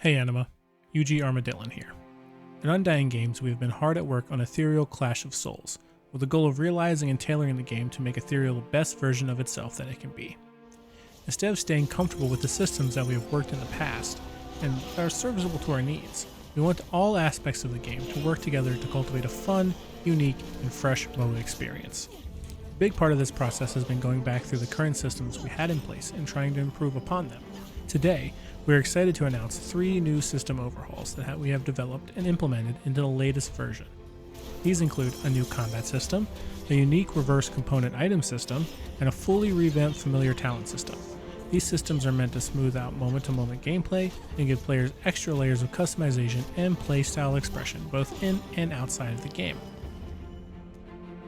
Hey Anima, UG Armadillon here. At Undying Games, we have been hard at work on Ethereal Clash of Souls, with the goal of realizing and tailoring the game to make Ethereal the best version of itself that it can be. Instead of staying comfortable with the systems that we have worked in the past, and that are serviceable to our needs, we want all aspects of the game to work together to cultivate a fun, unique, and fresh MOBA experience. A big part of this process has been going back through the current systems we had in place and trying to improve upon them. Today, we are excited to announce 3 new system overhauls that we have developed and implemented into the latest version. These include a new combat system, a unique reverse component item system, and a fully revamped familiar talent system. These systems are meant to smooth out moment-to-moment gameplay and give players extra layers of customization and playstyle expression both in and outside of the game.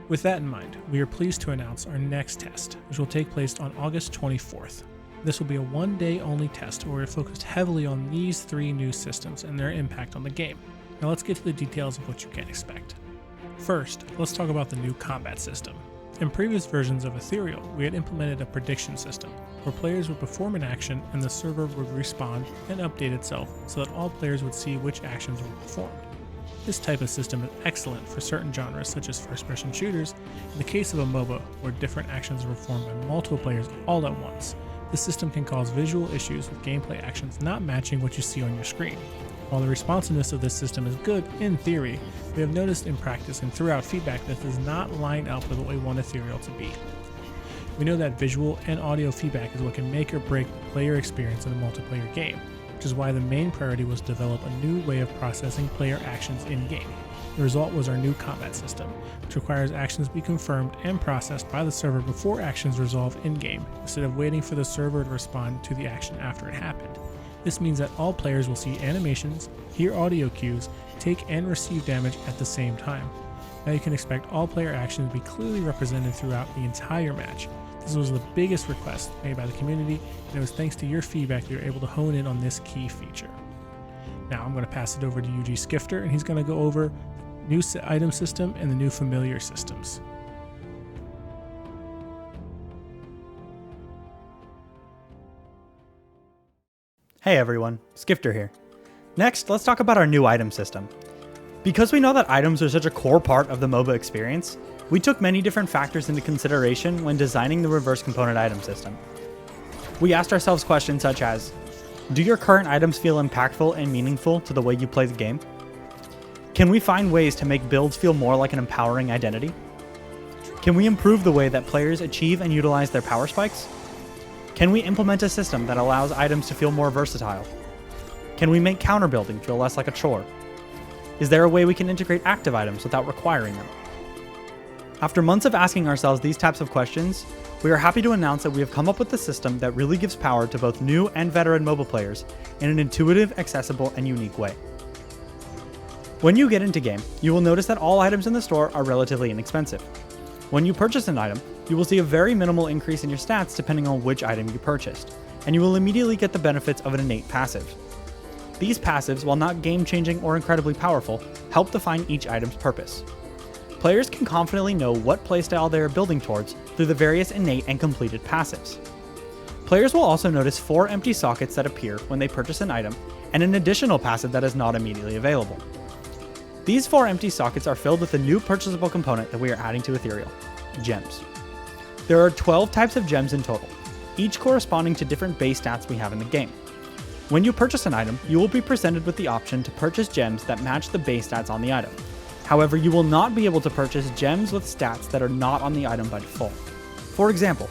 With that in mind, we are pleased to announce our next test, which will take place on August 24th. This will be a one-day only test where we're focused heavily on these 3 new systems and their impact on the game. Now let's get to the details of what you can expect. First, let's talk about the new combat system. In previous versions of Ethereal, we had implemented a prediction system, where players would perform an action and the server would respond and update itself so that all players would see which actions were performed. This type of system is excellent for certain genres such as first-person shooters, in the case of a MOBA where different actions are performed by multiple players all at once. This system can cause visual issues with gameplay actions not matching what you see on your screen. While the responsiveness of this system is good in theory, we have noticed in practice and throughout feedback that does not line up with what we want Ethereal to be. We know that visual and audio feedback is what can make or break the player experience in a multiplayer game, which is why the main priority was to develop a new way of processing player actions in-game. The result was our new combat system, which requires actions be confirmed and processed by the server before actions resolve in-game, instead of waiting for the server to respond to the action after it happened. This means that all players will see animations, hear audio cues, take and receive damage at the same time. Now you can expect all player actions to be clearly represented throughout the entire match. This was the biggest request made by the community, and it was thanks to your feedback that we were able to hone in on this key feature. Now I'm going to pass it over to UG Skifter, and he's going to go over the new item system and the new familiar systems. Hey everyone, Skifter here. Next, let's talk about our new item system. Because we know that items are such a core part of the MOBA experience, we took many different factors into consideration when designing the reverse component item system. We asked ourselves questions such as, do your current items feel impactful and meaningful to the way you play the game? Can we find ways to make builds feel more like an empowering identity? Can we improve the way that players achieve and utilize their power spikes? Can we implement a system that allows items to feel more versatile? Can we make counter building feel less like a chore? Is there a way we can integrate active items without requiring them? After months of asking ourselves these types of questions, we are happy to announce that we have come up with a system that really gives power to both new and veteran MOBA players in an intuitive, accessible, and unique way. When you get into game, you will notice that all items in the store are relatively inexpensive. When you purchase an item, you will see a very minimal increase in your stats depending on which item you purchased, and you will immediately get the benefits of an innate passive. These passives, while not game-changing or incredibly powerful, help define each item's purpose. Players can confidently know what playstyle they are building towards through the various innate and completed passives. Players will also notice 4 empty sockets that appear when they purchase an item, and an additional passive that is not immediately available. These 4 empty sockets are filled with a new purchasable component that we are adding to Ethereal, gems. There are 12 types of gems in total, each corresponding to different base stats we have in the game. When you purchase an item, you will be presented with the option to purchase gems that match the base stats on the item. However, you will not be able to purchase gems with stats that are not on the item by default. For example,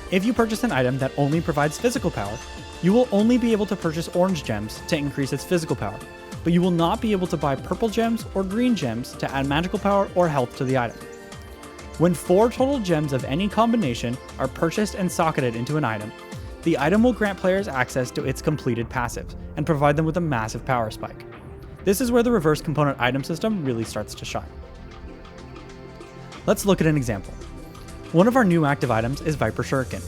if you purchase an item that only provides physical power, you will only be able to purchase orange gems to increase its physical power, but you will not be able to buy purple gems or green gems to add magical power or health to the item. When 4 total gems of any combination are purchased and socketed into an item, the item will grant players access to its completed passives and provide them with a massive power spike. This is where the reverse component item system really starts to shine. Let's look at an example. One of our new active items is Viper Shuriken,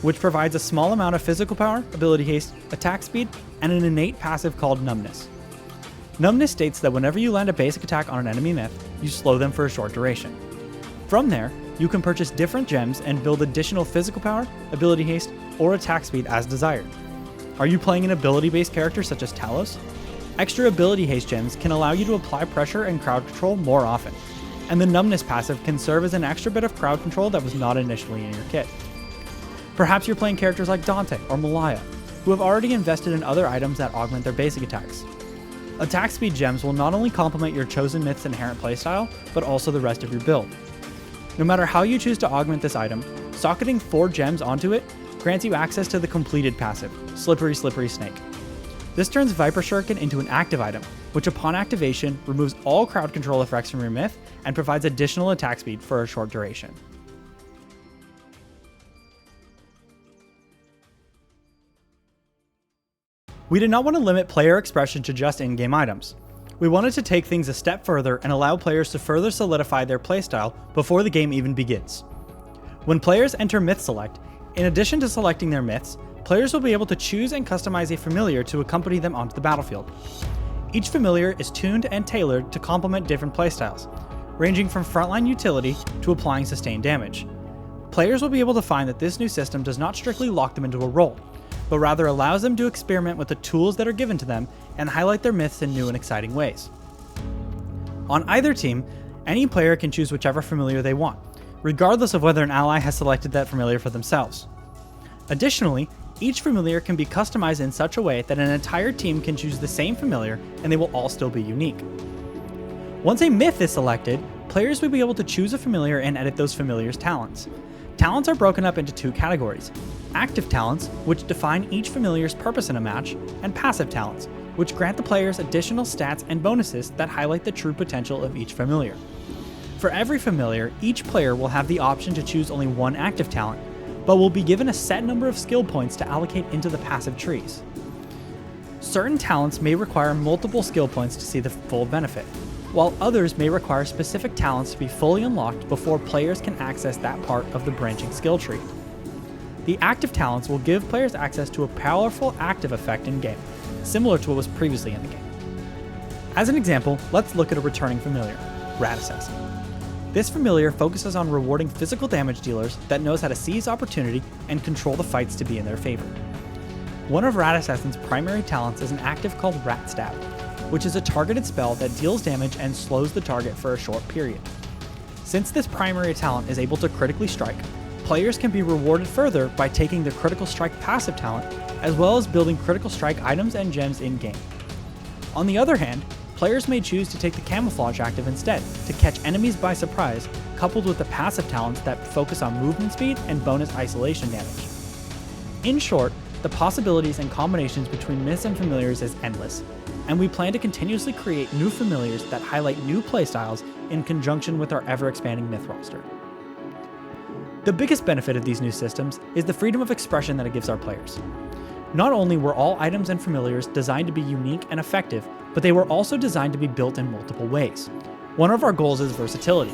which provides a small amount of physical power, ability haste, attack speed, and an innate passive called Numbness. Numbness states that whenever you land a basic attack on an enemy myth, you slow them for a short duration. From there, you can purchase different gems and build additional physical power, ability haste, or attack speed as desired. Are you playing an ability-based character such as Talos? Extra ability haste gems can allow you to apply pressure and crowd control more often, and the numbness passive can serve as an extra bit of crowd control that was not initially in your kit. Perhaps you're playing characters like Dante or Malaya, who have already invested in other items that augment their basic attacks. Attack speed gems will not only complement your chosen myth's inherent playstyle, but also the rest of your build. No matter how you choose to augment this item, socketing 4 gems onto it grants you access to the completed passive, Slippery Slippery Snake. This turns Viper Shuriken into an active item, which upon activation removes all crowd control effects from your myth and provides additional attack speed for a short duration. We did not want to limit player expression to just in-game items. We wanted to take things a step further and allow players to further solidify their playstyle before the game even begins. When players enter Myth Select, in addition to selecting their myths, players will be able to choose and customize a familiar to accompany them onto the battlefield. Each familiar is tuned and tailored to complement different playstyles, ranging from frontline utility to applying sustained damage. Players will be able to find that this new system does not strictly lock them into a role, but rather allows them to experiment with the tools that are given to them and highlight their myths in new and exciting ways. On either team, any player can choose whichever familiar they want, regardless of whether an ally has selected that familiar for themselves. Additionally, each familiar can be customized in such a way that an entire team can choose the same familiar and they will all still be unique. Once a myth is selected, players will be able to choose a familiar and edit those familiars' talents. Talents are broken up into 2 categories: active talents, which define each familiar's purpose in a match, and passive talents, which grant the players additional stats and bonuses that highlight the true potential of each familiar. For every familiar, each player will have the option to choose only 1 active talent, but will be given a set number of skill points to allocate into the passive trees. Certain talents may require multiple skill points to see the full benefit, while others may require specific talents to be fully unlocked before players can access that part of the branching skill tree. The active talents will give players access to a powerful active effect in-game, similar to what was previously in the game. As an example, let's look at a returning familiar, Rat Assassin. This familiar focuses on rewarding physical damage dealers that knows how to seize opportunity and control the fights to be in their favor. One of Rat Assassin's primary talents is an active called Rat Stab, which is a targeted spell that deals damage and slows the target for a short period. Since this primary talent is able to critically strike, players can be rewarded further by taking the Critical Strike passive talent, as well as building Critical Strike items and gems in-game. On the other hand, players may choose to take the Camouflage active instead, to catch enemies by surprise, coupled with the passive talents that focus on movement speed and bonus isolation damage. In short, the possibilities and combinations between myths and familiars is endless, and we plan to continuously create new familiars that highlight new playstyles in conjunction with our ever-expanding myth roster. The biggest benefit of these new systems is the freedom of expression that it gives our players. Not only were all items and familiars designed to be unique and effective, but they were also designed to be built in multiple ways. One of our goals is versatility,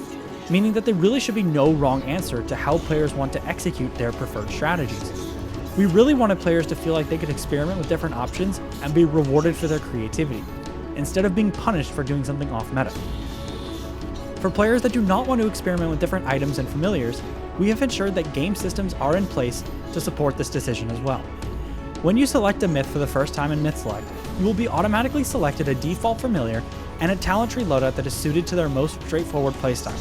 meaning that there really should be no wrong answer to how players want to execute their preferred strategies. We really wanted players to feel like they could experiment with different options and be rewarded for their creativity, instead of being punished for doing something off-meta. For players that do not want to experiment with different items and familiars, we have ensured that game systems are in place to support this decision as well. When you select a myth for the first time in Myth Select, you will be automatically selected a default familiar and a talent tree loadout that is suited to their most straightforward playstyle.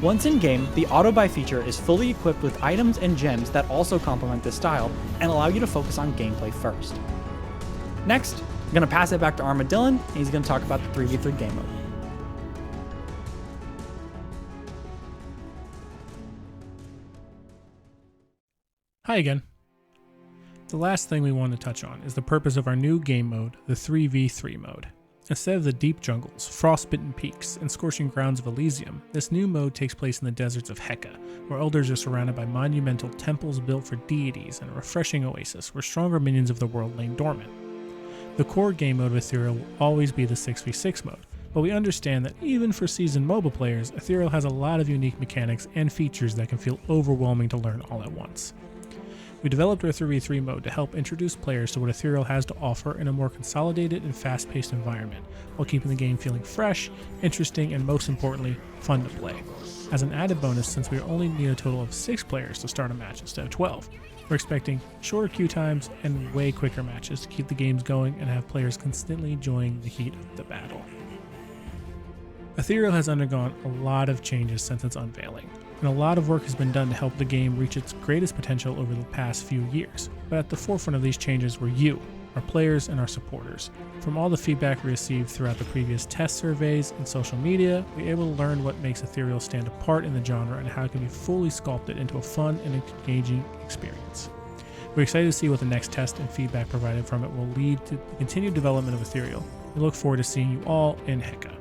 Once in-game, the auto-buy feature is fully equipped with items and gems that also complement this style and allow you to focus on gameplay first. Next, I'm going to pass it back to Armadillon, and he's going to talk about the 3v3 game mode. Hi again. The last thing we want to touch on is the purpose of our new game mode, the 3v3 mode. Instead of the deep jungles, frostbitten peaks, and scorching grounds of Elysium, this new mode takes place in the deserts of Heka, where elders are surrounded by monumental temples built for deities and a refreshing oasis where stronger minions of the world lay dormant. The core game mode of Ethereal will always be the 6v6 mode, but we understand that even for seasoned MOBA players, Ethereal has a lot of unique mechanics and features that can feel overwhelming to learn all at once. We developed our 3v3 mode to help introduce players to what Ethereal has to offer in a more consolidated and fast-paced environment, while keeping the game feeling fresh, interesting, and most importantly, fun to play. As an added bonus, since we only need a total of 6 players to start a match instead of 12, We're expecting shorter queue times and way quicker matches to keep the games going and have players constantly enjoying the heat of the battle. Ethereal has undergone a lot of changes since its unveiling, and a lot of work has been done to help the game reach its greatest potential over the past few years. But at the forefront of these changes were you, our players and our supporters. From all the feedback we received throughout the previous test surveys and social media, we were able to learn what makes Ethereal stand apart in the genre and how it can be fully sculpted into a fun and engaging experience. We're excited to see what the next test and feedback provided from it will lead to the continued development of Ethereal. We look forward to seeing you all in Heka.